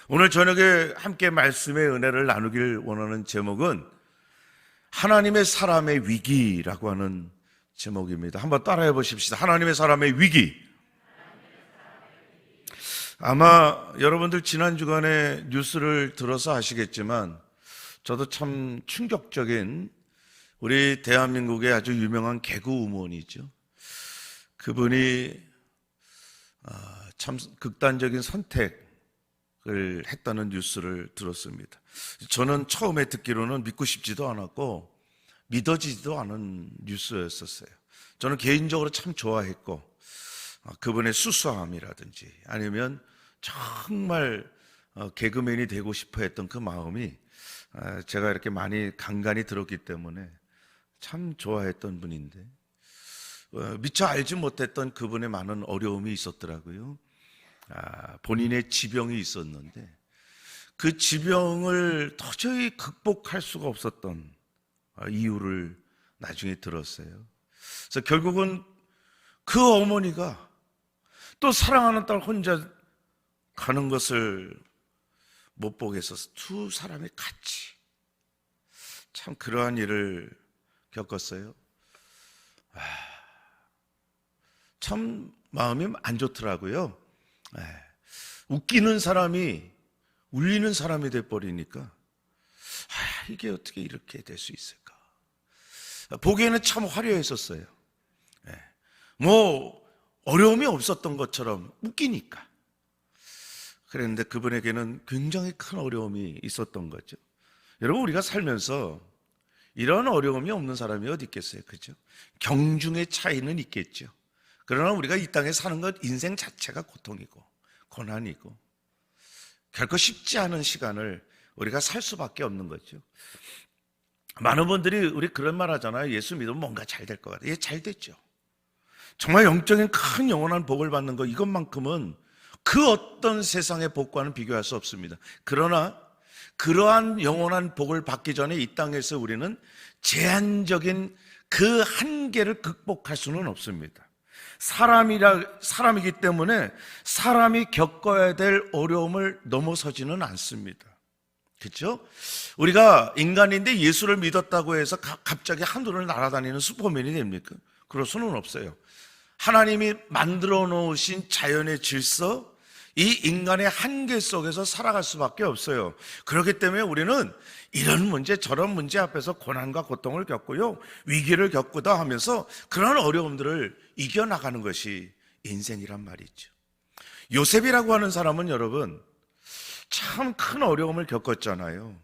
오늘 저녁에 함께 말씀의 은혜를 나누길 원하는 제목은 하나님의 사람의 위기라고 하는 제목입니다. 한번 따라해 보십시다. 하나님의 사람의 위기. 아마 여러분들 지난 주간에 뉴스를 들어서 아시겠지만 저도 참 충격적인 우리 대한민국의 아주 유명한 개그우먼이죠. 그분이 참 극단적인 선택을 했다는 뉴스를 들었습니다. 저는 처음에 듣기로는 믿고 싶지도 않았고 믿어지지도 않은 뉴스였었어요. 저는 개인적으로 참 좋아했고 그분의 수수함이라든지 아니면 정말 개그맨이 되고 싶어 했던 그 마음이 제가 이렇게 많이 간간히 들었기 때문에 참 좋아했던 분인데 미처 알지 못했던 그분의 많은 어려움이 있었더라고요. 본인의 지병이 있었는데 그 지병을 도저히 극복할 수가 없었던 이유를 나중에 들었어요. 그래서 결국은 그 어머니가 또 사랑하는 딸 혼자 가는 것을 못 보겠어서 두 사람이 같이 참 그러한 일을 겪었어요. 참 마음이 안 좋더라고요. 웃기는 사람이 울리는 사람이 돼버리니까 이게 어떻게 이렇게 될 수 있을까. 보기에는 참 화려했었어요. 뭐 어려움이 없었던 것처럼 웃기니까. 그랬는데 그분에게는 굉장히 큰 어려움이 있었던 거죠. 여러분, 우리가 살면서 이런 어려움이 없는 사람이 어디 있겠어요? 그죠? 경중의 차이는 있겠죠. 그러나 우리가 이 땅에 사는 것 인생 자체가 고통이고 고난이고 결코 쉽지 않은 시간을 우리가 살 수밖에 없는 거죠. 많은 분들이 우리 그런 말 하잖아요. 예수 믿으면 뭔가 잘 될 것 같아요. 예, 잘 됐죠. 정말 영적인 큰 영원한 복을 받는 것, 이것만큼은 그 어떤 세상의 복과는 비교할 수 없습니다. 그러나 그러한 영원한 복을 받기 전에 이 땅에서 우리는 제한적인 그 한계를 극복할 수는 없습니다. 사람이기 때문에 사람이 겪어야 될 어려움을 넘어서지는 않습니다. 그렇죠? 우리가 인간인데 예수를 믿었다고 해서 갑자기 하늘을 날아다니는 슈퍼맨이 됩니까? 그럴 수는 없어요. 하나님이 만들어 놓으신 자연의 질서, 이 인간의 한계 속에서 살아갈 수밖에 없어요. 그렇기 때문에 우리는 이런 문제 저런 문제 앞에서 고난과 고통을 겪고요, 위기를 겪고다 하면서 그런 어려움들을 이겨나가는 것이 인생이란 말이죠. 요셉이라고 하는 사람은 여러분 참 큰 어려움을 겪었잖아요.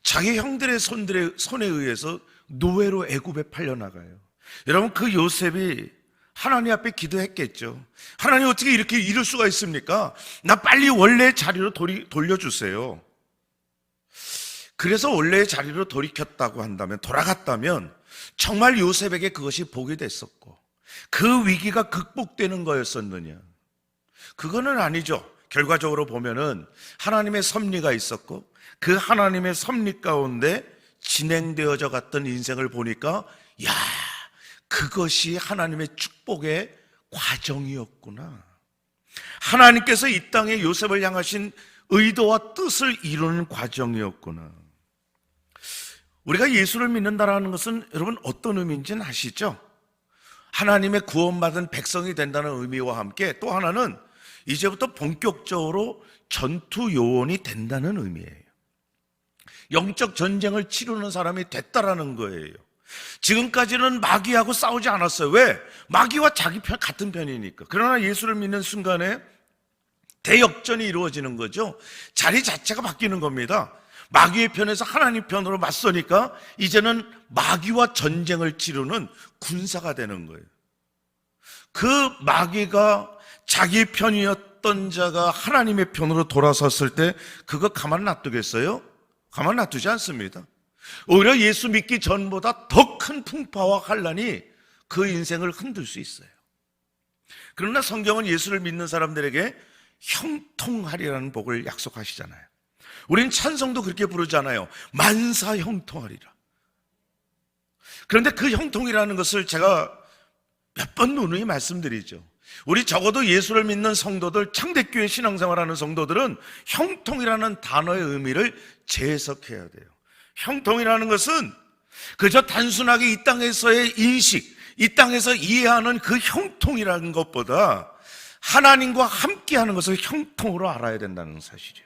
자기 형들의 손에 의해서 노예로 애굽에 팔려나가요. 여러분, 그 요셉이 하나님 앞에 기도했겠죠. 하나님, 어떻게 이렇게 이럴 수가 있습니까? 나 빨리 원래의 자리로 돌려주세요. 그래서 원래의 자리로 돌아갔다면 정말 요셉에게 그것이 복이 됐었고 그 위기가 극복되는 거였었느냐? 그거는 아니죠. 결과적으로 보면은 하나님의 섭리가 있었고 그 하나님의 섭리 가운데 진행되어져 갔던 인생을 보니까 그것이 하나님의 축복의 과정이었구나. 하나님께서 이 땅에 요셉을 향하신 의도와 뜻을 이루는 과정이었구나. 우리가 예수를 믿는다라는 것은 여러분 어떤 의미인지는 아시죠? 하나님의 구원받은 백성이 된다는 의미와 함께 또 하나는 이제부터 본격적으로 전투 요원이 된다는 의미예요. 영적 전쟁을 치르는 사람이 됐다라는 거예요. 지금까지는 마귀하고 싸우지 않았어요. 왜? 마귀와 자기 같은 편이니까. 그러나 예수를 믿는 순간에 대역전이 이루어지는 거죠. 자리 자체가 바뀌는 겁니다. 마귀의 편에서 하나님 편으로 맞서니까 이제는 마귀와 전쟁을 치르는 군사가 되는 거예요. 그 마귀가 자기 편이었던 자가 하나님의 편으로 돌아섰을 때 그거 가만 놔두겠어요? 가만 놔두지 않습니다. 오히려 예수 믿기 전보다 더 큰 풍파와 환란이 그 인생을 흔들 수 있어요. 그러나 성경은 예수를 믿는 사람들에게 형통하리라는 복을 약속하시잖아요. 우린 찬송도 그렇게 부르잖아요. 만사 형통하리라. 그런데 그 형통이라는 것을 제가 몇 번 누누이 말씀드리죠. 우리 적어도 예수를 믿는 성도들, 창대교회 신앙생활하는 성도들은 형통이라는 단어의 의미를 재해석해야 돼요. 형통이라는 것은 그저 단순하게 이 땅에서의 인식, 이 땅에서 이해하는 그 형통이라는 것보다 하나님과 함께하는 것을 형통으로 알아야 된다는 사실이에요.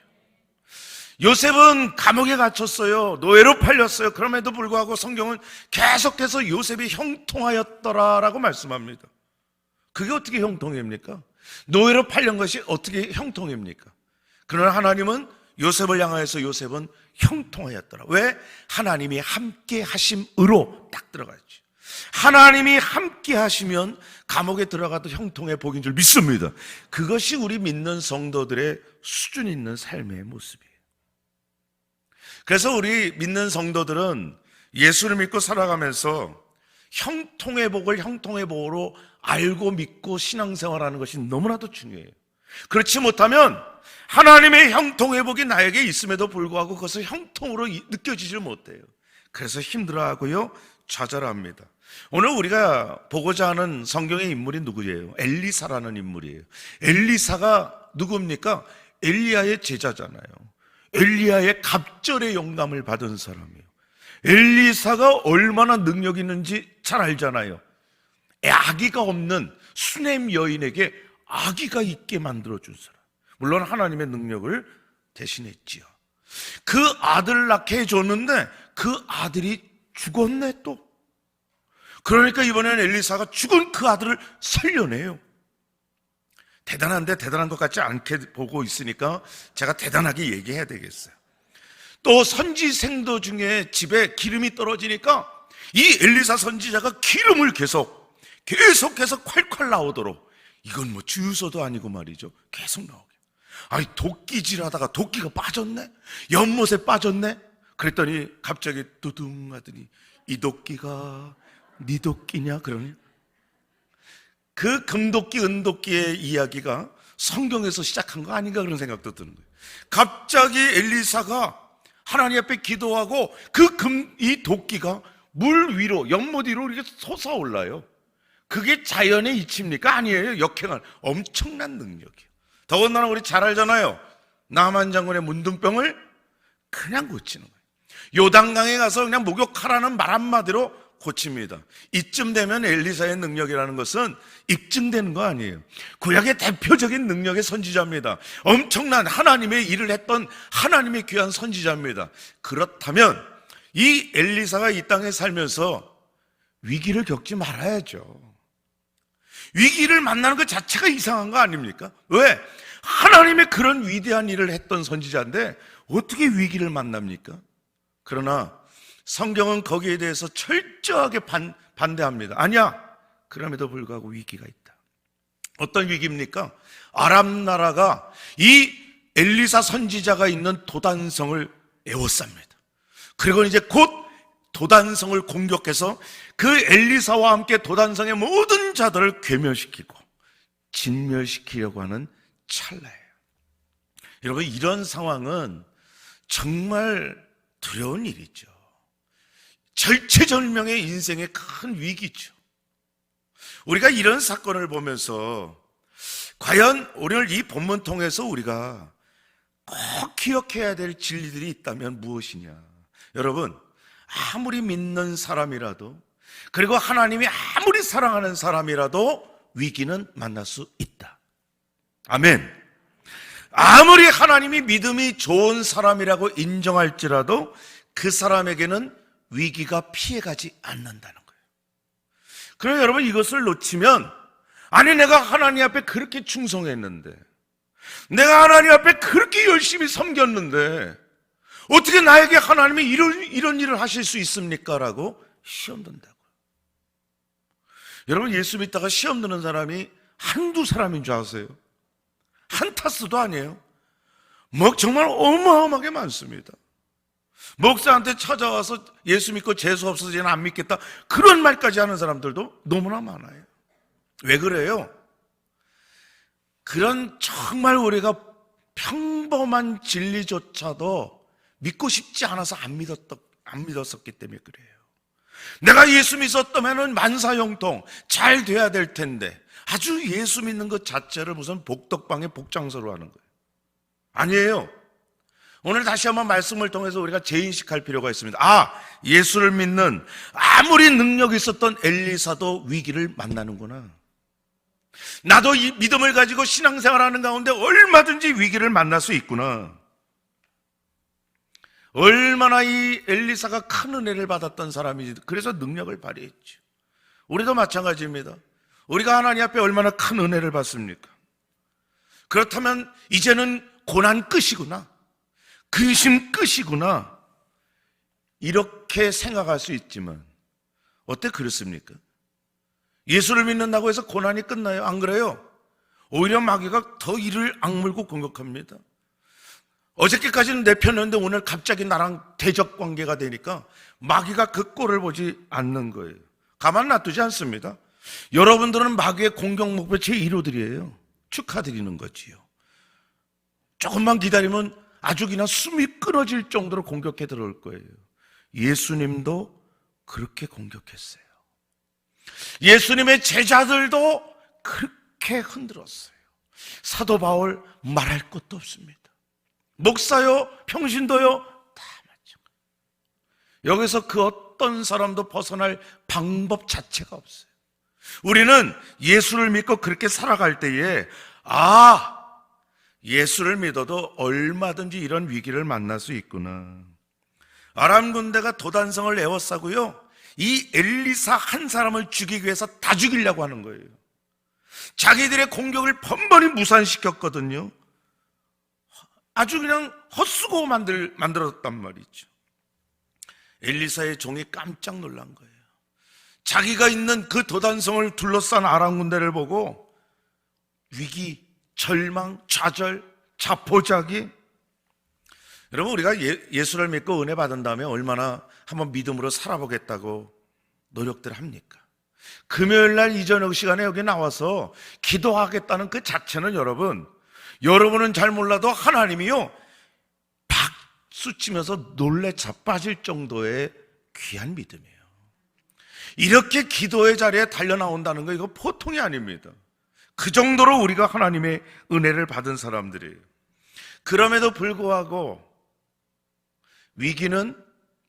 요셉은 감옥에 갇혔어요. 노예로 팔렸어요. 그럼에도 불구하고 성경은 계속해서 요셉이 형통하였더라라고 말씀합니다. 그게 어떻게 형통입니까? 노예로 팔린 것이 어떻게 형통입니까? 그러나 하나님은 요셉을 향하여서 요셉은 형통하였더라. 왜? 하나님이 함께 하심으로 딱 들어가죠. 하나님이 함께 하시면 감옥에 들어가도 형통해 복인 줄 믿습니다. 그것이 우리 믿는 성도들의 수준 있는 삶의 모습이에요. 그래서 우리 믿는 성도들은 예수를 믿고 살아가면서 형통의 복을 형통의 복으로 알고 믿고 신앙생활하는 것이 너무나도 중요해요. 그렇지 못하면 하나님의 형통의 복이 나에게 있음에도 불구하고 그것을 형통으로 느껴지질 못해요. 그래서 힘들어하고요, 좌절합니다. 오늘 우리가 보고자 하는 성경의 인물이 누구예요? 엘리사라는 인물이에요. 엘리사가 누굽니까? 엘리야의 제자잖아요. 엘리야의 갑절의 영감을 받은 사람이에요. 엘리사가 얼마나 능력 있는지 잘 알잖아요. 아기가 없는 수넴 여인에게 아기가 있게 만들어준 사람. 물론 하나님의 능력을 대신했지요. 그 아들을 낳게 해줬는데 그 아들이 죽었네 또. 그러니까 이번에는 엘리사가 죽은 그 아들을 살려내요. 대단한데 대단한 것 같지 않게 보고 있으니까 제가 대단하게 얘기해야 되겠어요. 또 선지생도 중에 집에 기름이 떨어지니까 이 엘리사 선지자가 기름을 계속해서 콸콸 나오도록, 이건 뭐 주유소도 아니고 말이죠, 계속 나오게. 아니 도끼질 하다가 도끼가 빠졌네, 연못에 빠졌네. 그랬더니 갑자기 두둥 하더니 이 도끼가 네 도끼냐 그러니 그 금도끼 은도끼의 이야기가 성경에서 시작한 거 아닌가 그런 생각도 드는 거예요. 갑자기 엘리사가 하나님 앞에 기도하고 이 도끼가 물 위로, 연못 위로 이렇게 솟아올라요. 그게 자연의 이치입니까? 아니에요. 역행한 엄청난 능력이에요. 더군다나 우리 잘 알잖아요. 나만 장군의 문둥병을 그냥 고치는 거예요. 요단강에 가서 그냥 목욕하라는 말 한마디로 고칩니다. 이쯤 되면 엘리사의 능력이라는 것은 입증되는 거 아니에요. 구약의 대표적인 능력의 선지자입니다. 엄청난 하나님의 일을 했던 하나님의 귀한 선지자입니다. 그렇다면 이 엘리사가 이 땅에 살면서 위기를 겪지 말아야죠. 위기를 만나는 것 자체가 이상한 거 아닙니까? 왜? 하나님의 그런 위대한 일을 했던 선지자인데 어떻게 위기를 만납니까? 그러나 성경은 거기에 대해서 철저하게 반대합니다. 아니야. 그럼에도 불구하고 위기가 있다. 어떤 위기입니까? 아람 나라가 이 엘리사 선지자가 있는 도단성을 에워쌉니다. 그리고 이제 곧 도단성을 공격해서 그 엘리사와 함께 도단성의 모든 자들을 괴멸시키고 진멸시키려고 하는 찰나예요. 여러분, 이런 상황은 정말 두려운 일이죠. 절체절명의 인생의 큰 위기죠. 우리가 이런 사건을 보면서 과연 오늘 이 본문 통해서 우리가 꼭 기억해야 될 진리들이 있다면 무엇이냐? 여러분, 아무리 믿는 사람이라도, 그리고 하나님이 아무리 사랑하는 사람이라도 위기는 만날 수 있다. 아멘. 아무리 하나님이 믿음이 좋은 사람이라고 인정할지라도 그 사람에게는 위기가 피해가지 않는다는 거예요. 그래서 여러분, 이것을 놓치면, 아니 내가 하나님 앞에 그렇게 충성했는데, 내가 하나님 앞에 그렇게 열심히 섬겼는데 어떻게 나에게 하나님이 이런 일을 하실 수 있습니까? 라고 시험 든다고요. 여러분, 예수 믿다가 시험 드는 사람이 한두 사람인 줄 아세요? 한 타스도 아니에요. 정말 어마어마하게 많습니다. 목사한테 찾아와서 예수 믿고 재수 없어서 이제는 안 믿겠다, 그런 말까지 하는 사람들도 너무나 많아요. 왜 그래요? 그런 정말 우리가 평범한 진리조차도 믿고 싶지 않아서 안 믿었었기 때문에 그래요. 내가 예수 믿었다면 만사형통 잘 돼야 될 텐데, 아주 예수 믿는 것 자체를 무슨 복덕방의 복장서로 하는 거예요. 아니에요. 오늘 다시 한번 말씀을 통해서 우리가 재인식할 필요가 있습니다. 예수를 믿는 아무리 능력이 있었던 엘리사도 위기를 만나는구나. 나도 이 믿음을 가지고 신앙생활하는 가운데 얼마든지 위기를 만날 수 있구나. 얼마나 이 엘리사가 큰 은혜를 받았던 사람이지. 그래서 능력을 발휘했죠. 우리도 마찬가지입니다. 우리가 하나님 앞에 얼마나 큰 은혜를 받습니까? 그렇다면 이제는 고난 끝이구나, 근심 끝이구나, 이렇게 생각할 수 있지만 어때 그렇습니까? 예수를 믿는다고 해서 고난이 끝나요? 안 그래요. 오히려 마귀가 더 이를 악물고 공격합니다. 어저께까지는 내 편이었는데 오늘 갑자기 나랑 대적 관계가 되니까 마귀가 그 꼴을 보지 않는 거예요. 가만 놔두지 않습니다. 여러분들은 마귀의 공격 목표 제1호들이에요. 축하드리는 거지요. 조금만 기다리면 아주 그냥 숨이 끊어질 정도로 공격해 들어올 거예요. 예수님도 그렇게 공격했어요. 예수님의 제자들도 그렇게 흔들었어요. 사도 바울 말할 것도 없습니다. 목사요, 평신도요, 다 마찬가지. 여기서 그 어떤 사람도 벗어날 방법 자체가 없어요. 우리는 예수를 믿고 그렇게 살아갈 때에 예수를 믿어도 얼마든지 이런 위기를 만날 수 있구나. 아람 군대가 도단성을 에워싸고요, 이 엘리사 한 사람을 죽이기 위해서 다 죽이려고 하는 거예요. 자기들의 공격을 번번이 무산시켰거든요. 아주 그냥 헛수고 만들었단 말이죠. 엘리사의 종이 깜짝 놀란 거예요. 자기가 있는 그 도단성을 둘러싼 아람 군대를 보고 위기, 절망, 좌절, 자포자기. 여러분, 우리가 예수를 믿고 은혜 받은 다음에 얼마나 한번 믿음으로 살아보겠다고 노력들 합니까? 금요일 날 이저녁 시간에 여기 나와서 기도하겠다는 그 자체는 여러분은 잘 몰라도 하나님이요, 박수 치면서 놀래 자빠질 정도의 귀한 믿음이에요. 이렇게 기도의 자리에 달려나온다는 거, 이거 보통이 아닙니다. 그 정도로 우리가 하나님의 은혜를 받은 사람들이에요. 그럼에도 불구하고 위기는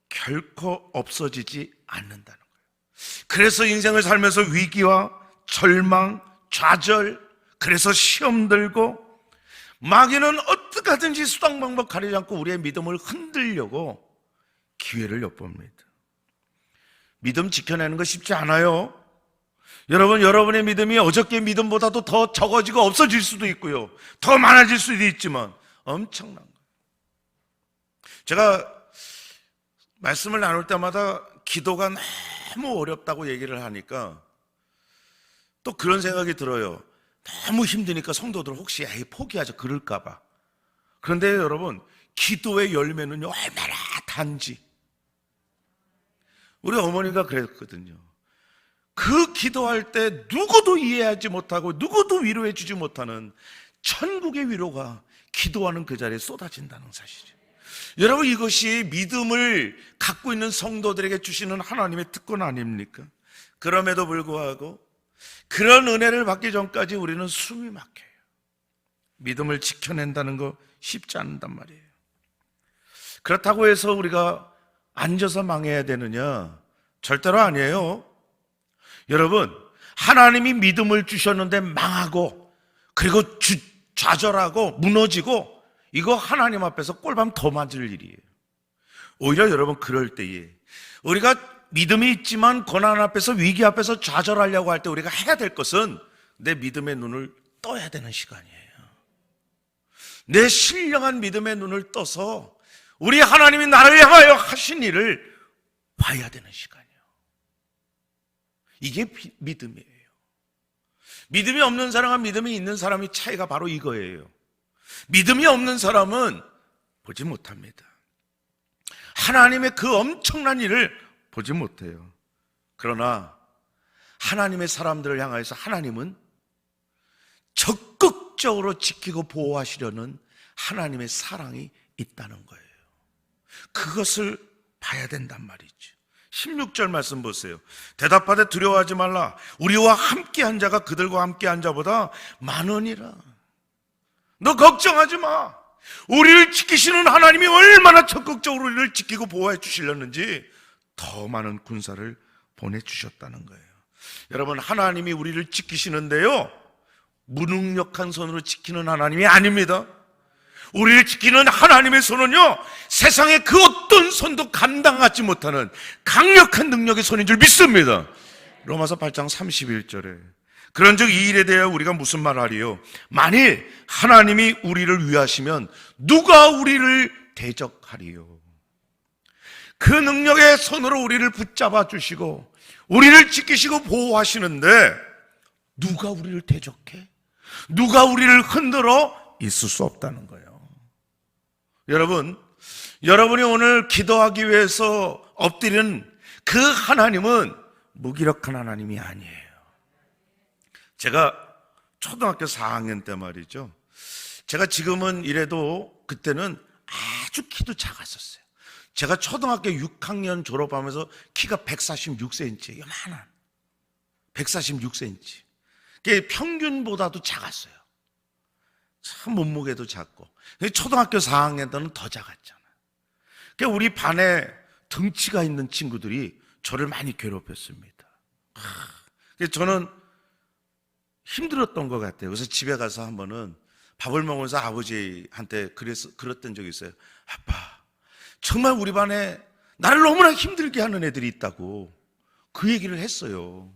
결코 없어지지 않는다는 거예요. 그래서 인생을 살면서 위기와 절망, 좌절, 그래서 시험 들고, 마귀는 어떻게 하든지 수단 방법 가리지 않고 우리의 믿음을 흔들려고 기회를 엿봅니다. 믿음 지켜내는 거 쉽지 않아요. 여러분의 믿음이 어저께 믿음보다도 더 적어지고 없어질 수도 있고요, 더 많아질 수도 있지만 엄청난 거예요. 제가 말씀을 나눌 때마다 기도가 너무 어렵다고 얘기를 하니까 또 그런 생각이 들어요. 너무 힘드니까 성도들 혹시 포기하자 그럴까 봐. 그런데 여러분, 기도의 열매는요 얼마나 단지. 우리 어머니가 그랬거든요. 그 기도할 때 누구도 이해하지 못하고 누구도 위로해 주지 못하는 천국의 위로가 기도하는 그 자리에 쏟아진다는 사실이에요. 여러분, 이것이 믿음을 갖고 있는 성도들에게 주시는 하나님의 특권 아닙니까? 그럼에도 불구하고 그런 은혜를 받기 전까지 우리는 숨이 막혀요. 믿음을 지켜낸다는 거 쉽지 않단 말이에요. 그렇다고 해서 우리가 앉아서 망해야 되느냐? 절대로 아니에요. 여러분, 하나님이 믿음을 주셨는데 망하고, 그리고 좌절하고 무너지고, 이거 하나님 앞에서 꼴밤 더 맞을 일이에요. 오히려 여러분, 그럴 때에 우리가 믿음이 있지만 고난 앞에서, 위기 앞에서 좌절하려고 할 때 우리가 해야 될 것은 내 믿음의 눈을 떠야 되는 시간이에요. 내 신령한 믿음의 눈을 떠서 우리 하나님이 나를 향하여 하신 일을 봐야 되는 시간이에요. 이게 믿음이에요. 믿음이 없는 사람과 믿음이 있는 사람의 차이가 바로 이거예요. 믿음이 없는 사람은 보지 못합니다. 하나님의 그 엄청난 일을 보지 못해요. 그러나 하나님의 사람들을 향해서 하나님은 적극적으로 지키고 보호하시려는 하나님의 사랑이 있다는 거예요. 그것을 봐야 된단 말이죠. 16절 말씀 보세요. 대답하되 두려워하지 말라. 우리와 함께한 자가 그들과 함께한 자보다 많으니라. 너 걱정하지 마. 우리를 지키시는 하나님이 얼마나 적극적으로 우리를 지키고 보호해 주시려는지 더 많은 군사를 보내주셨다는 거예요. 여러분, 하나님이 우리를 지키시는데요, 무능력한 손으로 지키는 하나님이 아닙니다. 우리를 지키는 하나님의 손은요, 세상의 그 어떤 손도 감당하지 못하는 강력한 능력의 손인 줄 믿습니다. 로마서 8장 31절에 그런즉 이 일에 대하여 우리가 무슨 말하리요? 만일 하나님이 우리를 위하시면 누가 우리를 대적하리요? 그 능력의 손으로 우리를 붙잡아 주시고 우리를 지키시고 보호하시는데 누가 우리를 대적해? 누가 우리를 흔들어? 있을 수 없다는 거예요. 여러분, 여러분이 오늘 기도하기 위해서 엎드리는 그 하나님은 무기력한 하나님이 아니에요. 제가 초등학교 4학년 때 말이죠, 제가 지금은 이래도 그때는 아주 키도 작았었어요. 제가 초등학교 6학년 졸업하면서 키가 146cm, 요만한 146cm. 그게 평균보다도 작았어요. 참 몸무게도 작고. 초등학교 4학년 때는 더 작았잖아요. 그러니까 우리 반에 덩치가 있는 친구들이 저를 많이 괴롭혔습니다. 그래서 저는 힘들었던 것 같아요. 그래서 집에 가서 한 번은 밥을 먹으면서 아버지한테 그랬던 적이 있어요. 아빠, 정말 우리 반에 나를 너무나 힘들게 하는 애들이 있다고 그 얘기를 했어요.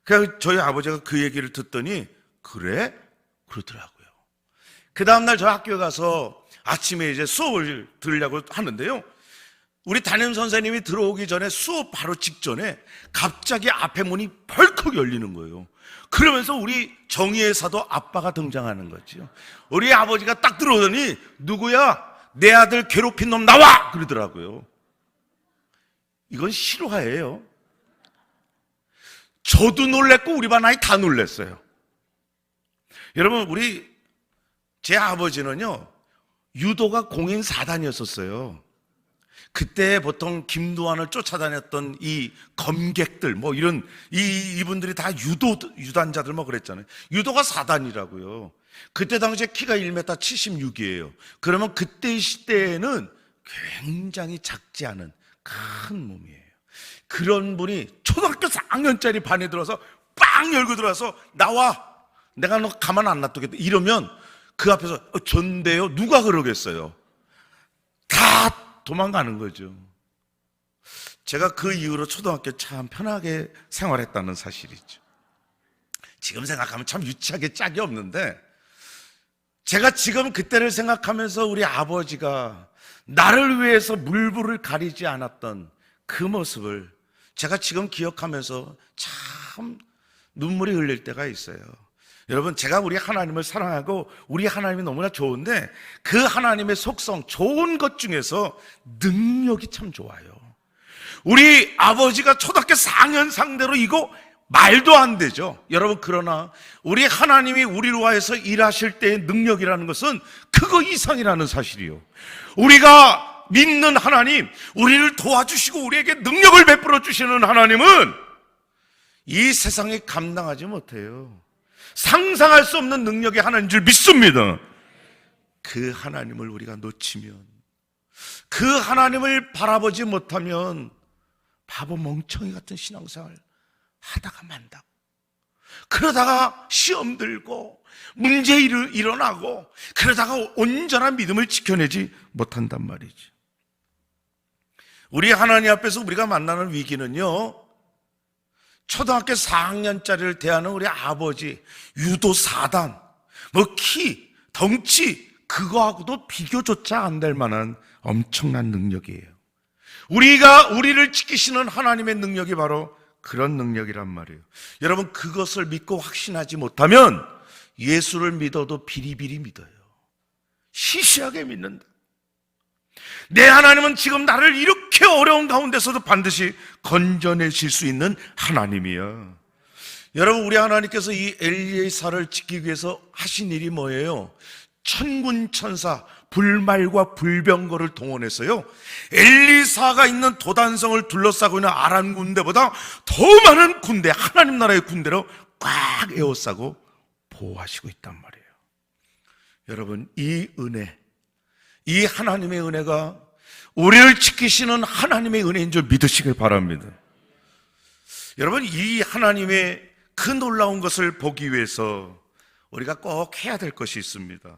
그래서 저희 아버지가 그 얘기를 듣더니 그래? 그러더라고요. 그 다음날 저 학교에 가서 아침에 이제 수업을 들으려고 하는데요, 우리 담임 선생님이 들어오기 전에 수업 바로 직전에 갑자기 앞에 문이 벌컥 열리는 거예요. 그러면서 우리 정의의 사도 아빠가 등장하는 거죠. 우리 아버지가 딱 들어오더니 누구야? 내 아들 괴롭힌 놈 나와! 그러더라고요. 이건 실화예요. 저도 놀랬고 우리 반 아이 다 놀랬어요. 여러분, 제 아버지는요, 유도가 공인 4단이었었어요. 그때 보통 김두한을 쫓아다녔던 이 검객들, 뭐 이런, 이분들이 다 유단자들 뭐 그랬잖아요. 유도가 4단이라고요. 그때 당시에 키가 1m 76이에요. 그러면 그때 시대에는 굉장히 작지 않은 큰 몸이에요. 그런 분이 초등학교 4학년짜리 반에 들어서 빵 열고 들어와서 나와! 내가 너 가만 안 놔두겠다. 이러면 그 앞에서 전데요? 누가 그러겠어요? 다 도망가는 거죠. 제가 그 이후로 초등학교 참 편하게 생활했다는 사실이죠. 지금 생각하면 참 유치하게 짝이 없는데, 제가 지금 그때를 생각하면서 우리 아버지가 나를 위해서 물불을 가리지 않았던 그 모습을 제가 지금 기억하면서 참 눈물이 흘릴 때가 있어요. 여러분, 제가 우리 하나님을 사랑하고 우리 하나님이 너무나 좋은데 그 하나님의 속성, 좋은 것 중에서 능력이 참 좋아요. 우리 아버지가 초등학교 4학년 상대로 이거 말도 안 되죠. 여러분, 그러나 우리 하나님이 우리를 위해서 일하실 때의 능력이라는 것은 그거 이상이라는 사실이요. 우리가 믿는 하나님, 우리를 도와주시고 우리에게 능력을 베풀어 주시는 하나님은 이 세상에 감당하지 못해요. 상상할 수 없는 능력의 하나님인 줄 믿습니다. 그 하나님을 우리가 놓치면, 그 하나님을 바라보지 못하면 바보 멍청이 같은 신앙생활 하다가 만다고, 그러다가 시험 들고 문제 일어나고 그러다가 온전한 믿음을 지켜내지 못한단 말이죠. 우리 하나님 앞에서 우리가 만나는 위기는요, 초등학교 4학년짜리를 대하는 우리 아버지 유도 4단, 뭐 키, 덩치, 그거하고도 비교조차 안 될 만한 엄청난 능력이에요. 우리를 지키시는 하나님의 능력이 바로 그런 능력이란 말이에요. 여러분, 그것을 믿고 확신하지 못하면 예수를 믿어도 비리비리 믿어요. 시시하게 믿는다. 내 하나님은 지금 나를 이렇게 어려운 가운데서도 반드시 건져내실 수 있는 하나님이야. 여러분, 우리 하나님께서 이 엘리사를 지키기 위해서 하신 일이 뭐예요? 천군 천사 불말과 불병거를 동원해서요, 엘리사가 있는 도단성을 둘러싸고 있는 아람 군대보다 더 많은 군대, 하나님 나라의 군대로 꽉 에워싸고 보호하시고 있단 말이에요. 여러분, 이 은혜, 이 하나님의 은혜가 우리를 지키시는 하나님의 은혜인 줄 믿으시길 바랍니다. 여러분, 이 하나님의 그 놀라운 것을 보기 위해서 우리가 꼭 해야 될 것이 있습니다.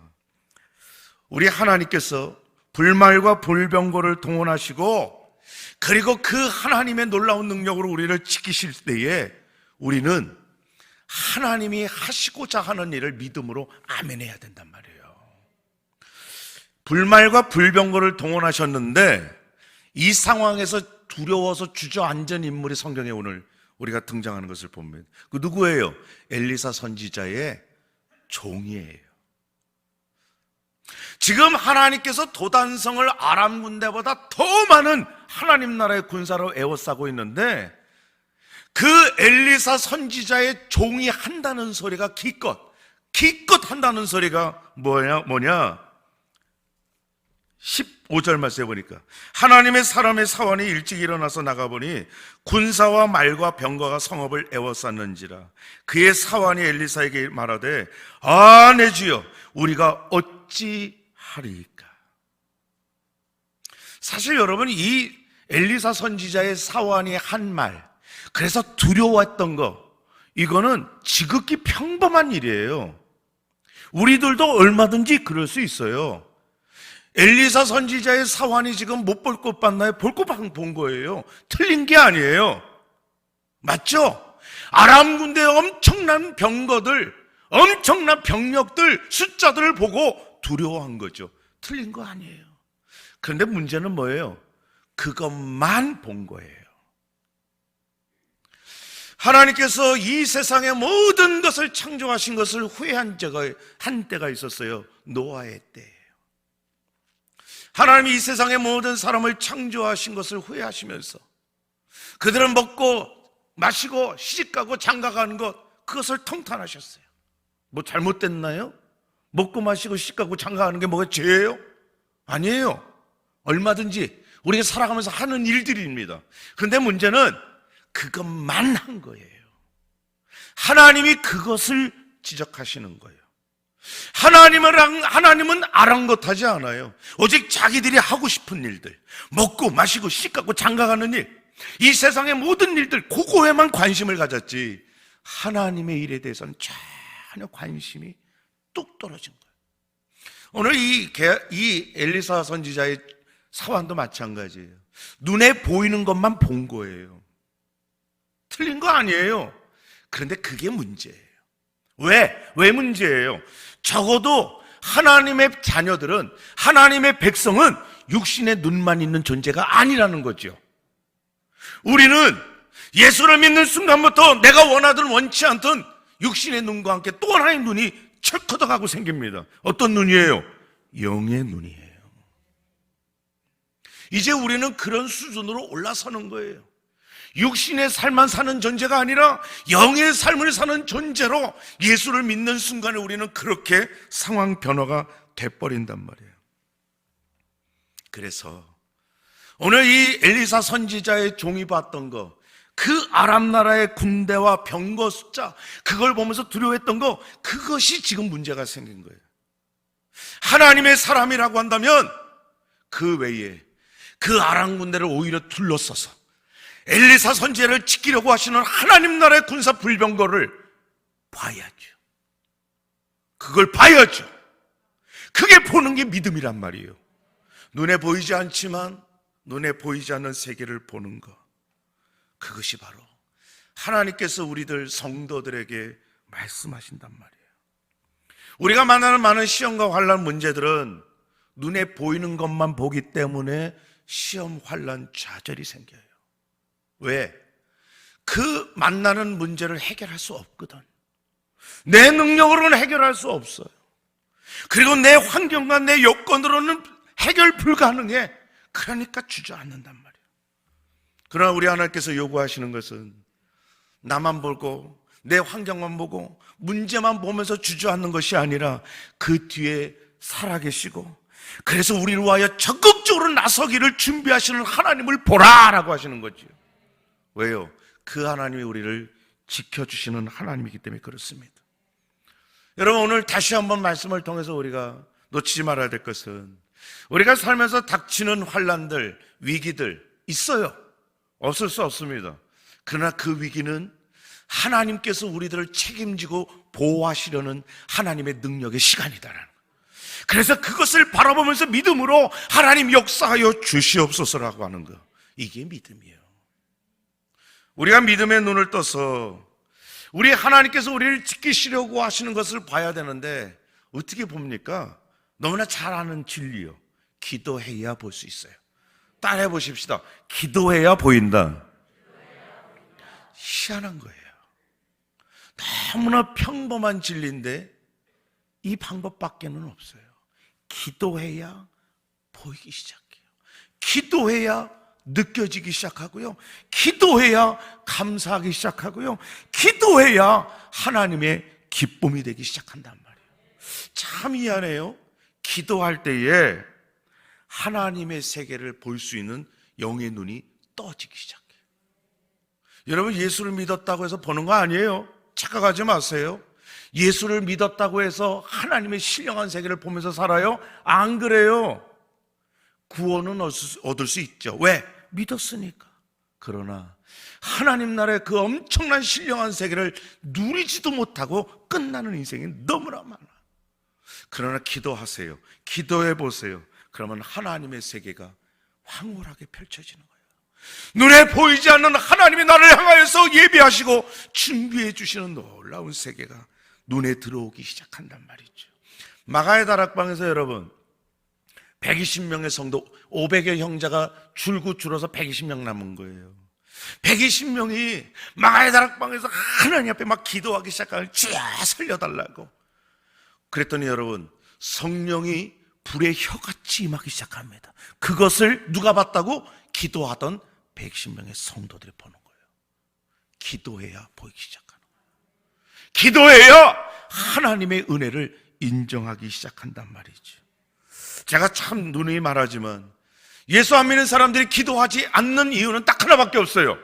우리 하나님께서 불말과 불병거를 동원하시고, 그리고 그 하나님의 놀라운 능력으로 우리를 지키실 때에 우리는 하나님이 하시고자 하는 일을 믿음으로 아멘해야 된단 말이에요. 불말과 불병거를 동원하셨는데 이 상황에서 두려워서 주저앉은 인물이 성경에 오늘 우리가 등장하는 것을 보면, 그 누구예요? 엘리사 선지자의 종이에요. 지금 하나님께서 도단성을 아람 군대보다 더 많은 하나님 나라의 군사로 에워싸고 있는데, 그 엘리사 선지자의 종이 한다는 소리가 기껏 한다는 소리가 뭐냐? 15절 말씀에 보니까, 하나님의 사람의 사원이 일찍 일어나서 나가보니 군사와 말과 병거가 성읍을 에워쌌는지라. 그의 사원이 엘리사에게 말하되, 아, 내 주여, 우리가 어찌 하리이까? 사실 여러분, 이 엘리사 선지자의 사원이 한 말, 그래서 두려웠던 거, 이거는 지극히 평범한 일이에요. 우리들도 얼마든지 그럴 수 있어요. 엘리사 선지자의 사환이 지금 못 볼 것 봤나요? 볼 것 본 거예요. 틀린 게 아니에요. 맞죠? 아람 군대의 엄청난 병거들, 엄청난 병력들, 숫자들을 보고 두려워한 거죠. 틀린 거 아니에요. 그런데 문제는 뭐예요? 그것만 본 거예요. 하나님께서 이 세상의 모든 것을 창조하신 것을 후회한 때가 있었어요. 노아의 때예요. 하나님이 이 세상의 모든 사람을 창조하신 것을 후회하시면서 그들은 먹고 마시고 시집가고 장가가는 것, 그것을 통탄하셨어요. 뭐 잘못됐나요? 먹고 마시고 시집가고 장가가는 게 뭐가 죄예요? 아니에요. 얼마든지 우리가 살아가면서 하는 일들입니다. 그런데 문제는 그것만 한 거예요. 하나님이 그것을 지적하시는 거예요. 하나님은 아랑곳하지 않아요. 오직 자기들이 하고 싶은 일들, 먹고 마시고 시집가고 장가가는 일, 이 세상의 모든 일들, 그거에만 관심을 가졌지 하나님의 일에 대해서는 전혀 관심이 뚝 떨어진 거예요. 오늘 이 엘리사 선지자의 사환도 마찬가지예요. 눈에 보이는 것만 본 거예요. 틀린 거 아니에요. 그런데 그게 문제예요. 왜 문제예요? 적어도 하나님의 자녀들은, 하나님의 백성은 육신의 눈만 있는 존재가 아니라는 거죠. 우리는 예수를 믿는 순간부터 내가 원하든 원치 않든 육신의 눈과 함께 또 하나의 눈이 철커덕하고 생깁니다. 어떤 눈이에요? 영의 눈이에요. 이제 우리는 그런 수준으로 올라서는 거예요. 육신의 삶만 사는 존재가 아니라 영의 삶을 사는 존재로 예수를 믿는 순간에 우리는 그렇게 상황 변화가 돼버린단 말이에요. 그래서 오늘 이 엘리사 선지자의 종이 봤던 거, 그 아람 나라의 군대와 병거 숫자, 그걸 보면서 두려워했던 거, 그것이 지금 문제가 생긴 거예요. 하나님의 사람이라고 한다면 그 외에 그 아람 군대를 오히려 둘러싸서 엘리사 선지자를 지키려고 하시는 하나님 나라의 군사 불병거를 봐야죠. 그걸 봐야죠. 그게 보는 게 믿음이란 말이에요. 눈에 보이지 않지만 눈에 보이지 않는 세계를 보는 것, 그것이 바로 하나님께서 우리들 성도들에게 말씀하신단 말이에요. 우리가 만나는 많은 시험과 환난 문제들은 눈에 보이는 것만 보기 때문에 시험, 환난, 좌절이 생겨요. 왜? 그 만나는 문제를 해결할 수 없거든. 내 능력으로는 해결할 수 없어요. 그리고 내 환경과 내 여건으로는 해결 불가능해. 그러니까 주저앉는단 말이에요. 그러나 우리 하나님께서 요구하시는 것은 나만 보고 내 환경만 보고 문제만 보면서 주저앉는 것이 아니라 그 뒤에 살아계시고 그래서 우리를 위하여 적극적으로 나서기를 준비하시는 하나님을 보라라고 하시는 거죠. 왜요? 그 하나님이 우리를 지켜주시는 하나님이기 때문에 그렇습니다. 여러분, 오늘 다시 한번 말씀을 통해서 우리가 놓치지 말아야 될 것은, 우리가 살면서 닥치는 환난들, 위기들 있어요. 없을 수 없습니다. 그러나 그 위기는 하나님께서 우리들을 책임지고 보호하시려는 하나님의 능력의 시간이다라는 거예요. 그래서 그것을 바라보면서 믿음으로 하나님 역사하여 주시옵소서라고 하는 거, 이게 믿음이에요. 우리가 믿음의 눈을 떠서 우리 하나님께서 우리를 지키시려고 하시는 것을 봐야 되는데, 어떻게 봅니까? 너무나 잘 아는 진리요. 기도해야 볼 수 있어요. 따라해 보십시다. 기도해야 보인다. 희한한 거예요. 너무나 평범한 진리인데 이 방법밖에는 없어요. 기도해야 보이기 시작해요. 기도해야 느껴지기 시작하고요. 기도해야 감사하기 시작하고요. 기도해야 하나님의 기쁨이 되기 시작한단 말이에요. 참 희한해요. 기도할 때에 하나님의 세계를 볼 수 있는 영의 눈이 떠지기 시작해요. 여러분, 예수를 믿었다고 해서 보는 거 아니에요. 착각하지 마세요. 예수를 믿었다고 해서 하나님의 신령한 세계를 보면서 살아요? 안 그래요. 구원은 얻을 수 있죠. 왜? 믿었으니까. 그러나 하나님 나라의 그 엄청난 신령한 세계를 누리지도 못하고 끝나는 인생이 너무나 많아. 그러나 기도하세요. 기도해 보세요. 그러면 하나님의 세계가 황홀하게 펼쳐지는 거예요. 눈에 보이지 않는 하나님이 나를 향하여서 예비하시고 준비해 주시는 놀라운 세계가 눈에 들어오기 시작한단 말이죠. 마가의 다락방에서 여러분 120명의 성도, 500의 형제가 줄곧 줄어서 120명 남은 거예요. 120명이 마가의 다락방에서 하나님 앞에 막 기도하기 시작하면 주여 살려달라고. 그랬더니 여러분, 성령이 불의 혀같이 임하기 시작합니다. 그것을 누가 봤다고? 기도하던 110명의 성도들이 보는 거예요. 기도해야 보이기 시작하는 거예요. 기도해야 하나님의 은혜를 인정하기 시작한단 말이죠. 제가 참 누누이 말하지만 예수 안 믿는 사람들이 기도하지 않는 이유는 딱 하나밖에 없어요.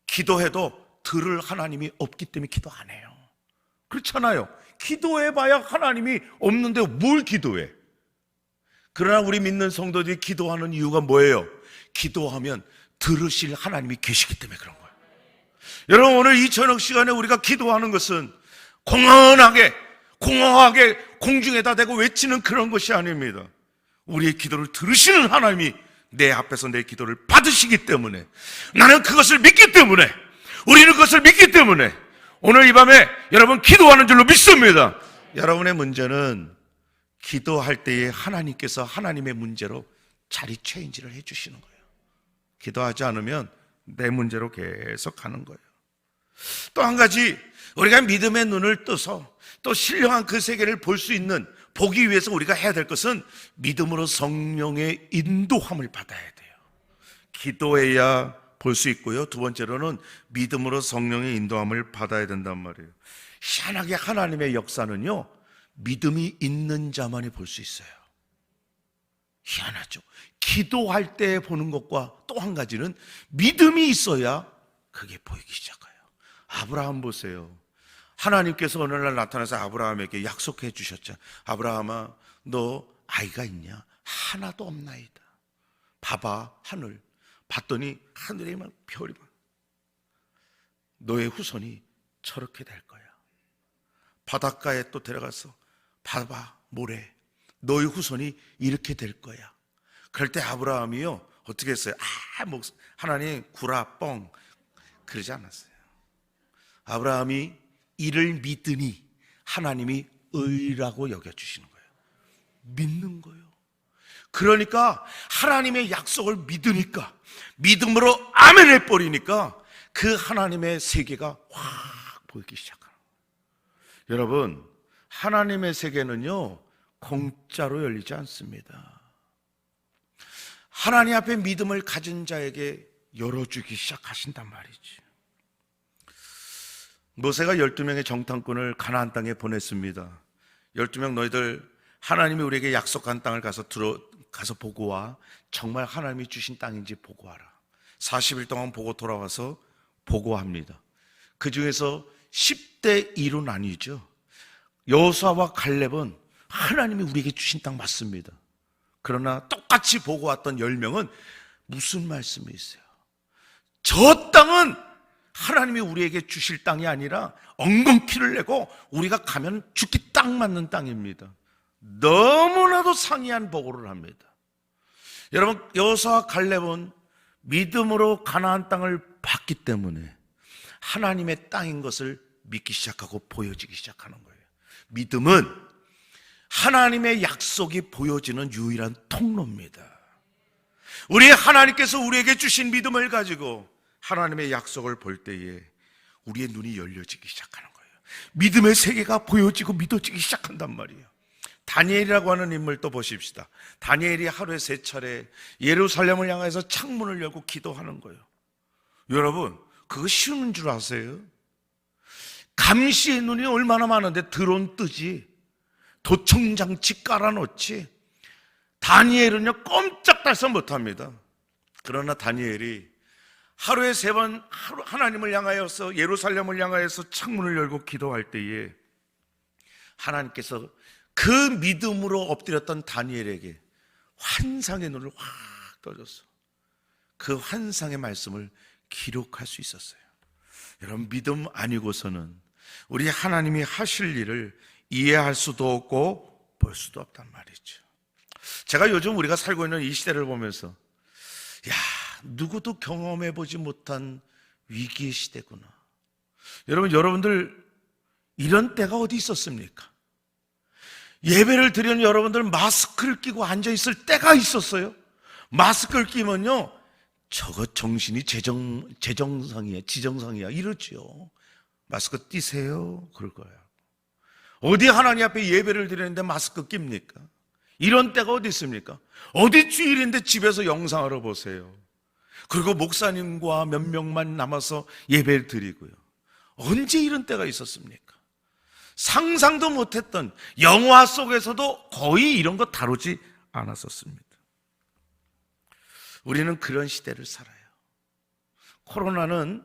기도해도 들을 하나님이 없기 때문에 기도 안 해요. 그렇잖아요. 기도해봐야 하나님이 없는데 뭘 기도해? 그러나 우리 믿는 성도들이 기도하는 이유가 뭐예요? 기도하면 들으실 하나님이 계시기 때문에 그런 거예요. 여러분, 오늘 이 저녁 시간에 우리가 기도하는 것은 공허하게 공중에다 대고 외치는 그런 것이 아닙니다. 우리의 기도를 들으시는 하나님이 내 앞에서 내 기도를 받으시기 때문에, 나는 그것을 믿기 때문에, 우리는 그것을 믿기 때문에 오늘 이 밤에 여러분 기도하는 줄로 믿습니다. 여러분의 문제는 기도할 때에 하나님께서 하나님의 문제로 자리 체인지를 해주시는 거예요. 기도하지 않으면 내 문제로 계속 가는 거예요. 또 한 가지, 우리가 믿음의 눈을 떠서 또 신령한 그 세계를 볼 수 있는, 보기 위해서 우리가 해야 될 것은 믿음으로 성령의 인도함을 받아야 돼요. 기도해야 볼 수 있고요. 두 번째로는 믿음으로 성령의 인도함을 받아야 된단 말이에요. 희한하게 하나님의 역사는요, 믿음이 있는 자만이 볼 수 있어요. 희한하죠. 기도할 때 보는 것과 또 한 가지는 믿음이 있어야 그게 보이기 시작해요. 아브라함 보세요. 하나님께서 어느 날 나타나서 아브라함에게 약속해 주셨죠. 아브라함아, 너 아이가 있냐? 하나도 없나이다. 봐봐, 하늘. 봤더니 하늘에 막 별이 막. 너의 후손이 저렇게 될 거야. 바닷가에 또 데려가서 봐봐, 모래. 너의 후손이 이렇게 될 거야. 그럴 때 아브라함이요, 어떻게 했어요? 하나님 구라 뻥 그러지 않았어요. 아브라함이 이를 믿으니 하나님이 의라고 여겨주시는 거예요. 믿는 거예요. 그러니까 하나님의 약속을 믿으니까, 믿음으로 아멘 해버리니까 그 하나님의 세계가 확 보이기 시작하는 거예요. 여러분, 하나님의 세계는요 공짜로 열리지 않습니다. 하나님 앞에 믿음을 가진 자에게 열어주기 시작하신단 말이지. 모세가 12명의 정탐꾼을 가나안 땅에 보냈습니다. 12명 너희들 하나님이 우리에게 약속한 땅을 가서 보고 와. 정말 하나님이 주신 땅인지 보고 와라. 40일 동안 보고 돌아와서 보고합니다. 그 중에서 10대 2로 나뉘죠. 여호수아와 갈렙은 하나님이 우리에게 주신 땅 맞습니다. 그러나 똑같이 보고 왔던 10명은 무슨 말씀이 있어요? 저 땅은 하나님이 우리에게 주실 땅이 아니라 엉겅퀴를 내고 우리가 가면 죽기 딱 맞는 땅입니다. 너무나도 상이한 보고를 합니다. 여러분, 여호수아와 갈렙은 믿음으로 가나안 땅을 봤기 때문에 하나님의 땅인 것을 믿기 시작하고 보여지기 시작하는 거예요. 믿음은 하나님의 약속이 보여지는 유일한 통로입니다. 우리 하나님께서 우리에게 주신 믿음을 가지고 하나님의 약속을 볼 때에 우리의 눈이 열려지기 시작하는 거예요. 믿음의 세계가 보여지고 믿어지기 시작한단 말이에요. 다니엘이라고 하는 인물 또 보십시다. 다니엘이 하루에 3차례 예루살렘을 향해서 창문을 열고 기도하는 거예요. 여러분, 그거 쉬운 줄 아세요? 감시의 눈이 얼마나 많은데 드론 뜨지, 도청장치 깔아놓지. 다니엘은요 꼼짝달싹 못합니다. 그러나 다니엘이 하루에 3번 하나님을 향하여서, 예루살렘을 향하여서 창문을 열고 기도할 때에 하나님께서 그 믿음으로 엎드렸던 다니엘에게 환상의 눈을 확 떠줘서 그 환상의 말씀을 기록할 수 있었어요. 여러분, 믿음 아니고서는 우리 하나님이 하실 일을 이해할 수도 없고 볼 수도 없단 말이죠. 제가 요즘 우리가 살고 있는 이 시대를 보면서 누구도 경험해보지 못한 위기의 시대구나. 여러분들 이런 때가 어디 있었습니까? 예배를 드리는 여러분들 마스크를 끼고 앉아있을 때가 있었어요. 마스크를 끼면요, 저거 정신이 지정상이야 이러죠. 마스크 띄세요 그럴 거예요. 어디 하나님 앞에 예배를 드리는데 마스크 낍니까? 이런 때가 어디 있습니까? 어디 주일인데 집에서 영상하러 보세요. 그리고 목사님과 몇 명만 남아서 예배를 드리고요. 언제 이런 때가 있었습니까? 상상도 못했던, 영화 속에서도 거의 이런 거 다루지 않았었습니다. 우리는 그런 시대를 살아요. 코로나는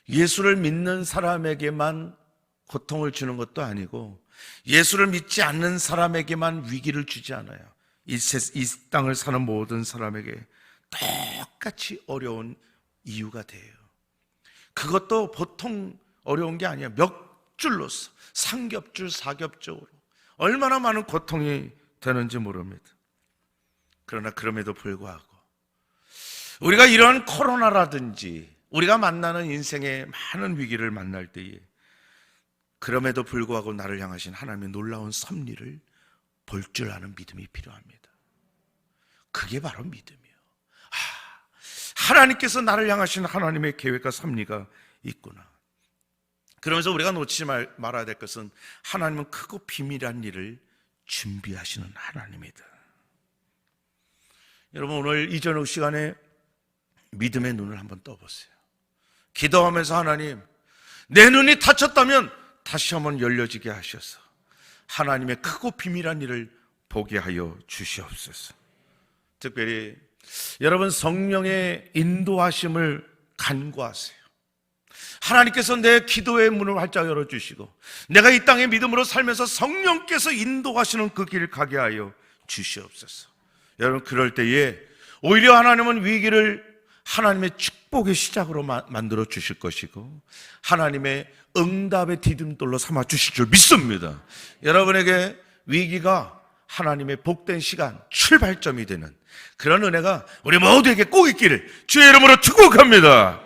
예수를 믿는 사람에게만 고통을 주는 것도 아니고 예수를 믿지 않는 사람에게만 위기를 주지 않아요. 이 땅을 사는 모든 사람에게 똑같이 어려운 이유가 돼요. 그것도 보통 어려운 게 아니에요. 몇 줄로서, 삼겹줄, 사겹줄로 얼마나 많은 고통이 되는지 모릅니다. 그러나 그럼에도 불구하고 우리가 이런 코로나라든지 우리가 만나는 인생의 많은 위기를 만날 때에 그럼에도 불구하고 나를 향하신 하나님의 놀라운 섭리를 볼 줄 아는 믿음이 필요합니다. 그게 바로 믿음이에요. 하나님께서 나를 향하신 하나님의 계획과 섭리가 있구나. 그러면서 우리가 놓치지 말아야 될 것은 하나님은 크고 비밀한 일을 준비하시는 하나님이다. 여러분, 오늘 이 저녁 시간에 믿음의 눈을 한번 떠보세요. 기도하면서 하나님, 내 눈이 닫혔다면 다시 한번 열려지게 하셔서 하나님의 크고 비밀한 일을 보게 하여 주시옵소서. 특별히 여러분, 성령의 인도하심을 간구하세요. 하나님께서 내 기도의 문을 활짝 열어주시고 내가 이 땅에 믿음으로 살면서 성령께서 인도하시는 그 길 가게 하여 주시옵소서. 여러분, 그럴 때에 오히려 하나님은 위기를 하나님의 축복의 시작으로 만들어 주실 것이고 하나님의 응답의 디딤돌로 삼아 주실 줄 믿습니다. 여러분에게 위기가 하나님의 복된 시간, 출발점이 되는 그런 은혜가 우리 모두에게 꼭 있기를 주의 이름으로 축복합니다.